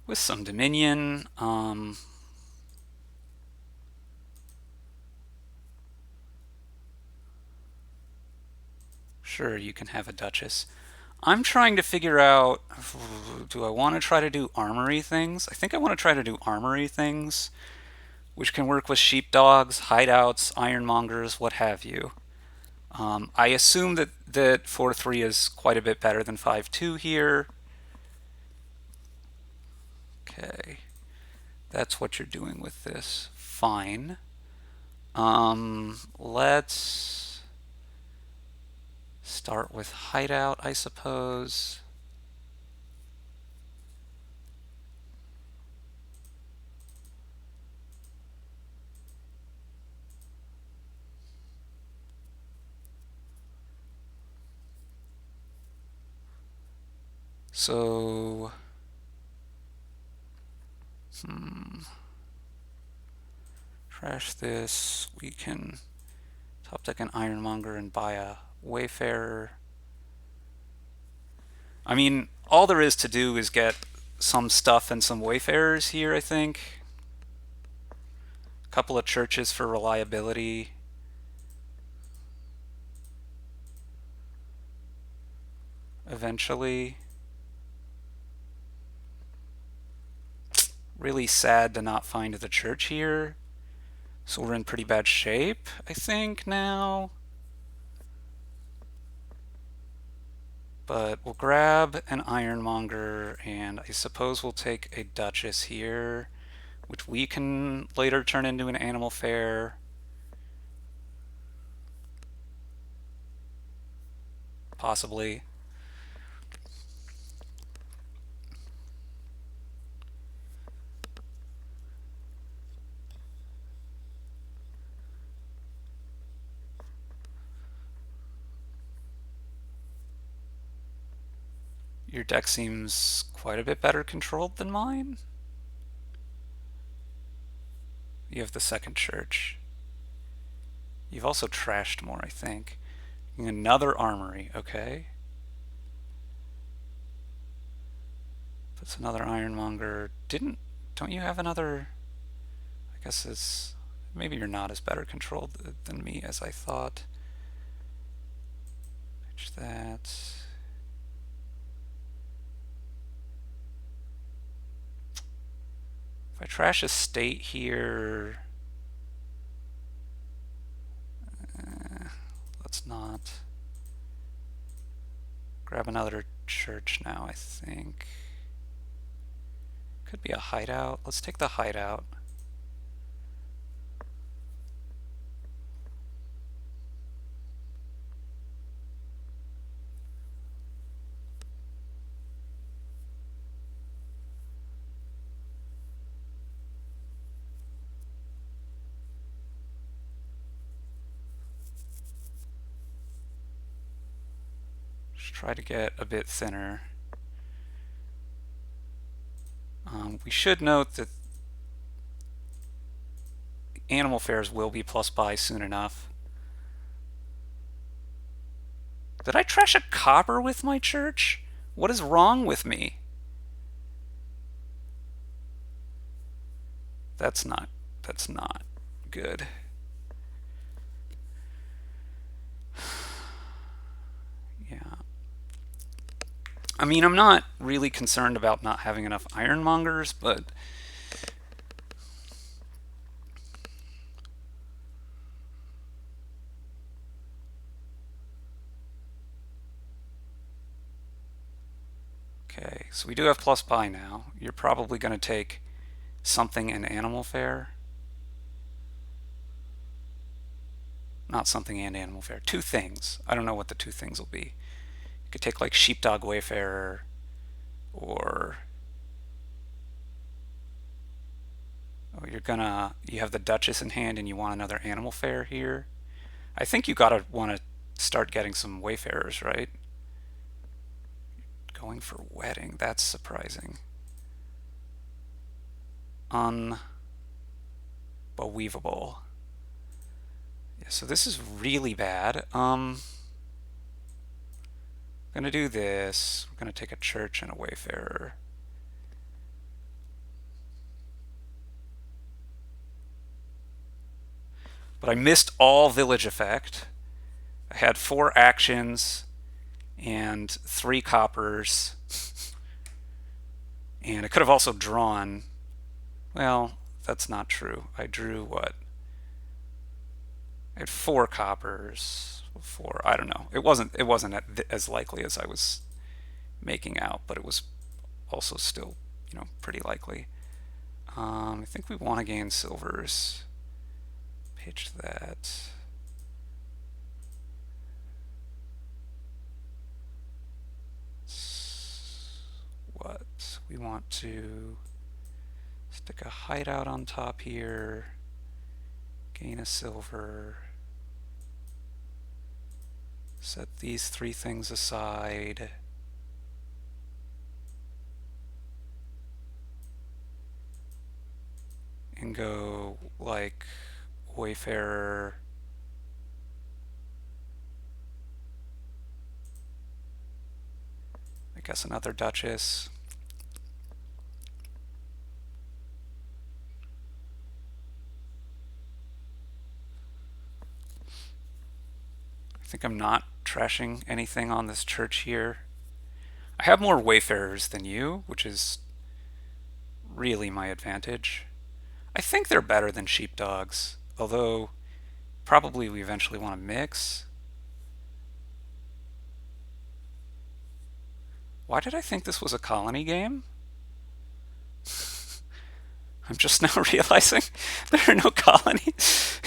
with some dominion. Sure, you can have a duchess. I'm trying to figure out, do I want to try to do armory things? I think I want to try to do armory things, which can work with sheepdogs, hideouts, ironmongers, what have you. I assume that 4-3 is quite a bit better than 5-2 here. Okay, that's what you're doing with this. Fine. Let's start with hideout, I suppose. So, trash this. We can top deck an ironmonger and buy a wayfarer. I mean, all there is to do is get some stuff and some wayfarers here, I think. A couple of churches for reliability. Eventually. Really sad to not find the church here. So we're in pretty bad shape, I think, now. But we'll grab an ironmonger, and I suppose we'll take a duchess here, which we can later turn into an animal fair. Possibly. Your deck seems quite a bit better controlled than mine. You have the second church. You've also trashed more, I think. Another armory, okay. That's another ironmonger. Don't you have another? I guess it's, maybe you're not as better controlled than me as I thought. Pitch that. If I trash a state here, let's not. Grab another church now, I think. Could be a hideout. Let's take the hideout. Just try to get a bit thinner. We should note that animal fairs will be plus buy soon enough. Did I trash a copper with my church? What is wrong with me? That's not good. Yeah. I mean, I'm not really concerned about not having enough ironmongers, but okay, so we do have plus buy now. You're probably going to take something in animal fair. Not something and animal fair. Two things. I don't know what the two things will be. You could take like sheepdog wayfarer, or oh, you have the duchess in hand and you want another animal fair here. I think you gotta want to start getting some wayfarers, right? Going for wedding. That's surprising. Unbelievable. Yeah, so this is really bad. Gonna do this. We're gonna take a church and a wayfarer. But I missed all village effect. I had 4 actions and 3 coppers. And I could have also drawn. Well, that's not true. I drew what? I had 4 coppers. 4. I don't know. It wasn't as likely as I was making out, but it was also still, pretty likely. I think we want to gain silvers. Pitch that. What? We want to stick a hideout on top here. Gain a silver. Set these 3 things aside. And go like Wayfarer. I guess another Duchess. I think I'm not trashing anything on this church here. I have more Wayfarers than you, which is really my advantage. I think they're better than sheepdogs, although probably we eventually want to mix. Why did I think this was a colony game? I'm just now realizing there are no colonies.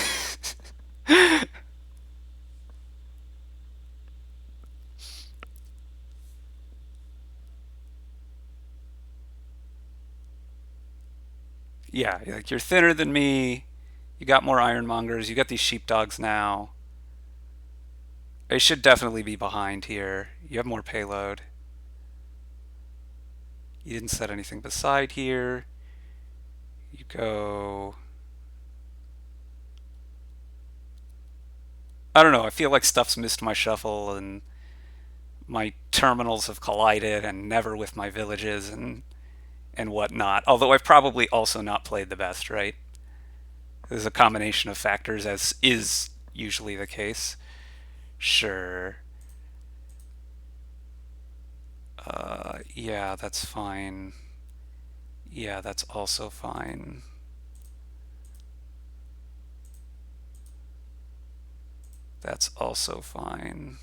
Yeah, like you're thinner than me. You got more ironmongers. You got these sheepdogs now. I should definitely be behind here. You have more payload. You didn't set anything beside here. You go. I don't know. I feel like stuff's missed my shuffle and my terminals have collided and never with my villages and whatnot. Although I've probably also not played the best, right? There's a combination of factors, as is usually the case. Sure. Yeah, that's fine. Yeah, that's also fine. That's also fine.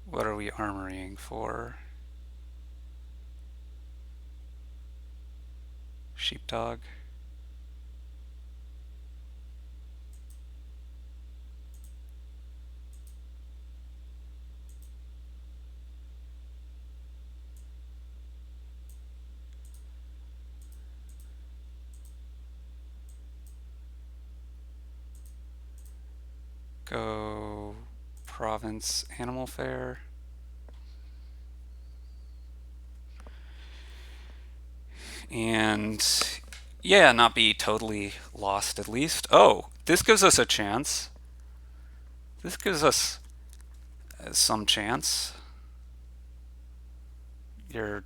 What are we armorying for? Sheepdog? Go province animal fair. And yeah, not be totally lost at least. Oh, this gives us a chance. This gives us some chance. You're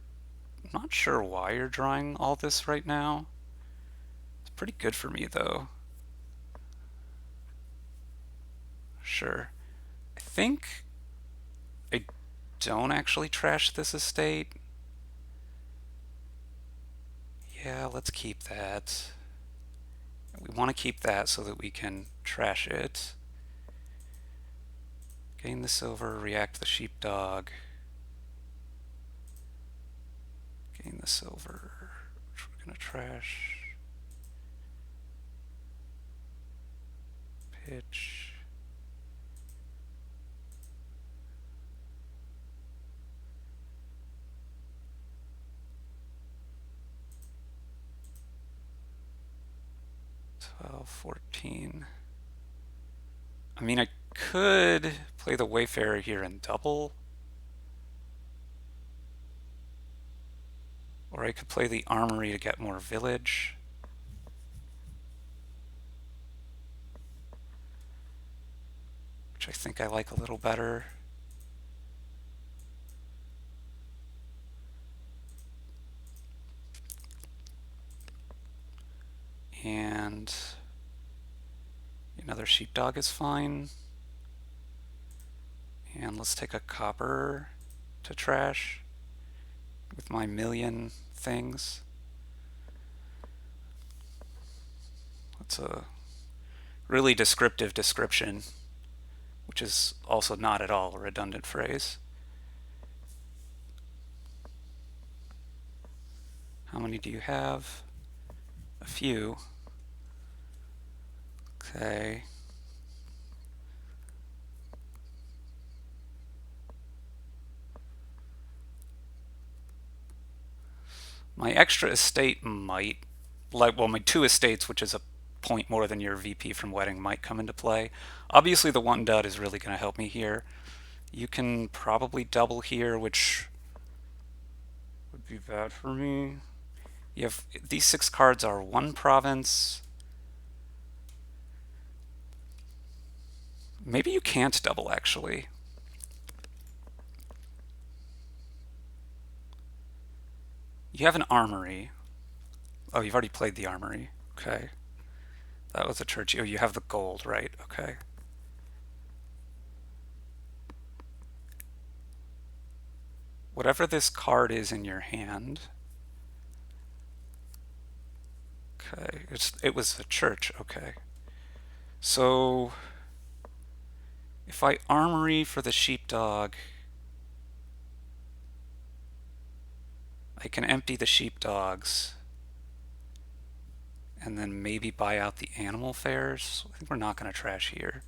not sure why you're drawing all this right now. It's pretty good for me though. Sure. I think I don't actually trash this estate. Yeah, let's keep that. We want to keep that so that we can trash it. Gain the silver, react the sheepdog. Gain the silver, which we're going to trash. Pitch. Well, 14. I mean, I could play the Wayfarer here and double. Or I could play the armory to get more village. Which I think I like a little better. And another sheepdog is fine. And let's take a copper to trash with my million things. That's a really descriptive description, which is also not at all a redundant phrase. How many do you have? A few. Okay. My extra estate might, my 2 estates, which is a point more than your VP from wedding, might come into play. Obviously, the 1 dud is really going to help me here. You can probably double here, which would be bad for me. You have these 6 cards are 1 province. Maybe you can't double, actually. You have an armory. Oh, you've already played the armory. Okay. That was a church. Oh, you have the gold, right? Okay. Whatever this card is in your hand. Okay. It was a church. Okay. So if I armory for the sheepdog, I can empty the sheepdogs and then maybe buy out the animal fairs. I think we're not going to trash here.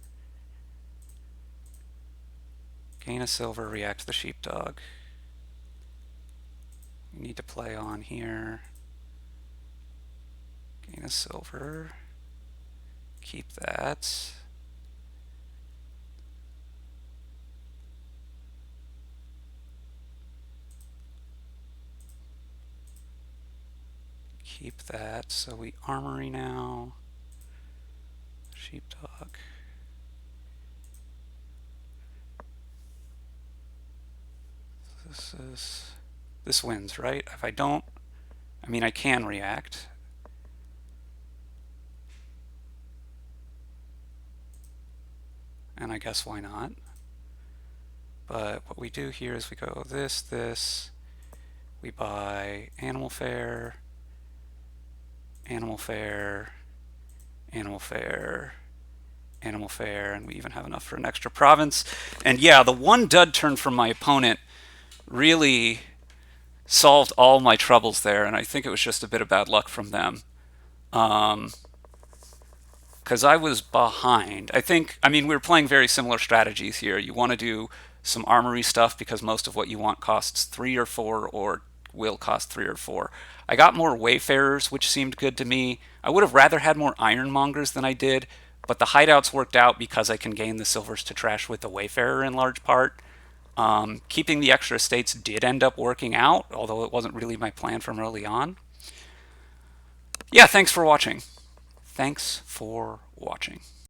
Gain a silver, react to the sheepdog. We need to play on here. Gain a silver. Keep that. Keep that. So we armory now. Sheepdog. This wins, right? If I don't, I mean, I can react. And I guess why not? But what we do here is we go this, we buy animal fair, animal fair, animal fair, animal fair, and we even have enough for an extra province. And yeah, the 1 dud turn from my opponent really solved all my troubles there, and I think it was just a bit of bad luck from them. Because I was behind. I mean, we were playing very similar strategies here. You want to do some armory stuff because most of what you want costs 3 or 4 or will cost 3 or 4. I got more wayfarers, which seemed good to me. I would have rather had more ironmongers than I did, but the hideouts worked out because I can gain the silvers to trash with the wayfarer in large part. Keeping the extra estates did end up working out, although it wasn't really my plan from early on. Yeah, thanks for watching. Thanks for watching.